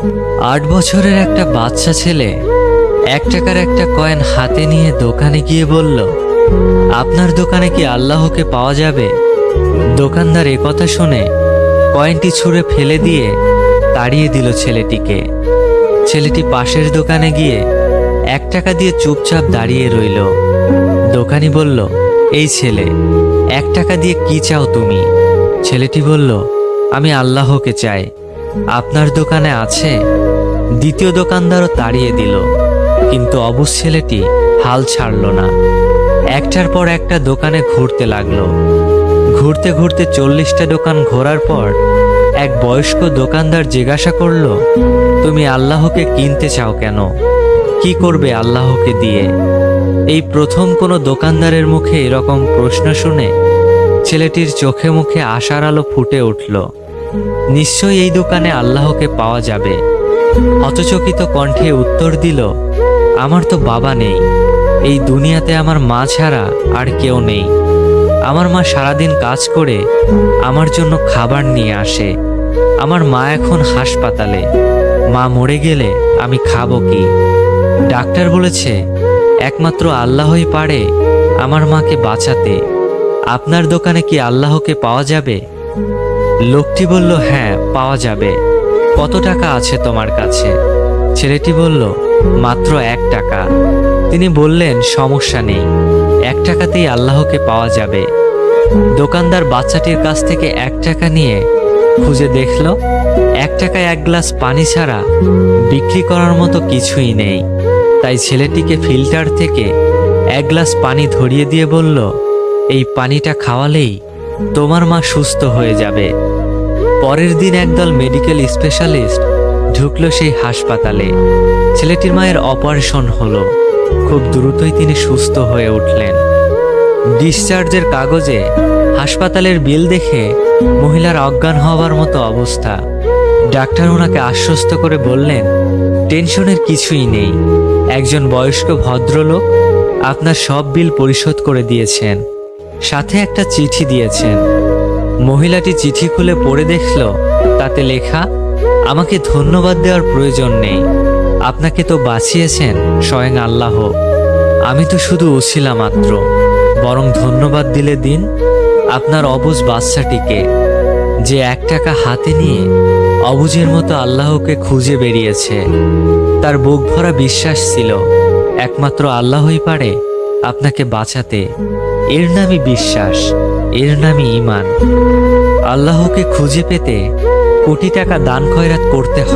8 বছরের একটা বাচ্চা ছেলে 1 টাকার একটা কয়েন হাতে নিয়ে দোকানে গিয়ে বলল, আপনার দোকানে কি আল্লাহকে পাওয়া যাবে? দোকানদার একথা শুনে কয়েনটি ছুঁড়ে ফেলে দিয়ে তাড়িয়ে দিল ছেলেটিকে। ছেলেটি পাশের দোকানে গিয়ে 1 টাকা দিয়ে চুপচাপ দাঁড়িয়ে রইল। দোকানি বলল, এই ছেলে, 1 টাকা দিয়ে কি চাও তুমি? ছেলেটি বলল, আমি আল্লাহকে চাই, আপনার দোকানে আছে? দ্বিতীয় দোকানদারও তাড়িয়ে দিল, কিন্তু অবুঝ ছেলেটি হাল ছাড়ল না। একটার পর একটা দোকানে ঘুরতে লাগলো। ঘুরতে ঘুরতে 40টা দোকান ঘোরার পর এক বয়স্ক দোকানদার জিজ্ঞাসা করল, তুমি আল্লাহকে কিনতে চাও কেন? কি করবে আল্লাহকে দিয়ে? এই প্রথম কোনো দোকানদারের মুখে এরকম প্রশ্ন শুনে ছেলেটির চোখে মুখে আশার আলো ফুটে উঠল। নিশ্চয়ই এই দোকানে আল্লাহকে পাওয়া যাবে। হতচকিত কণ্ঠে উত্তর দিল, আমার তো বাবা নেই, এই দুনিয়াতে আমার মা ছাড়া আর কেউ নেই। আমার মা সারাদিন কাজ করে আমার জন্য খাবার নিয়ে আসে। আমার মা এখন হাসপাতালে, মা মরে গেলে আমি খাবো কি? ডাক্তার বলেছে একমাত্র আল্লাহই পারে আমার মাকে বাঁচাতে। আপনার দোকানে কি আল্লাহকে পাওয়া যাবে? লোকটি বলল, হ্যাঁ, পাওয়া যাবে। কত টাকা আছে তোমার কাছে? ছেলেটি বলল, মাত্র 1 টাকা। তিনি বললেন, সমস্যা নেই, 1 টাকাতেই আল্লাহকে পাওয়া যাবে। দোকানদার বাচ্চাটির কাছ থেকে 1 টাকা নিয়ে খুঁজে দেখল 1 টাকায় 1 গ্লাস পানি ছাড়া বিক্রি করার মতো কিছুই নেই। তাই ছেলেটিকে ফিল্টার থেকে 1 গ্লাস পানি ধরিয়ে দিয়ে বলল, এই পানিটা খাওয়ালেই তোমার মা সুস্থ হয়ে যাবে। পরের দিন একদল মেডিকেল স্পেশালিস্ট ঢুকলো সেই হাসপাতালে। ছেলেটির মায়ের অপারেশন হলো। খুব দ্রুতই তিনি সুস্থ হয়ে উঠলেন। ডিসচার্জের কাগজে হাসপাতালের বিল দেখে মহিলার অজ্ঞান হওয়ার মতো অবস্থা। ডাক্তার ওনাকে আশ্বস্ত করে বললেন, টেনশনের কিছুই নেই, একজন বয়স্ক ভদ্রলোক আপনার সব বিল পরিশোধ করে দিয়েছেন, সাথে একটা চিঠি দিয়েছেন। মহিলাটি চিঠি খুলে পড়ে দেখল, তাতে লেখা, আমাকে ধন্যবাদ দেওয়ার প্রয়োজন নেই, আপনাকে তো বাঁচিয়েছেন স্বয়ং আল্লাহ, আমি তো শুধু ওসিলা মাত্র। বরং ধন্যবাদ দিলে দিন আপনার অবুঝ বাচ্চাটিকে, যে 1 টাকা হাতে নিয়ে অবুঝের মতো আল্লাহকে খুঁজে বেরিয়েছে। তার বুক ভরা বিশ্বাস ছিল একমাত্র আল্লাহই পারে আপনাকে বাঁচাতে। এর নামই বিশ্বাস, এর নামই ঈমান। আল্লাহকে খুঁজে পেতে কোটি টাকা দান খয়রাত করতে হয়।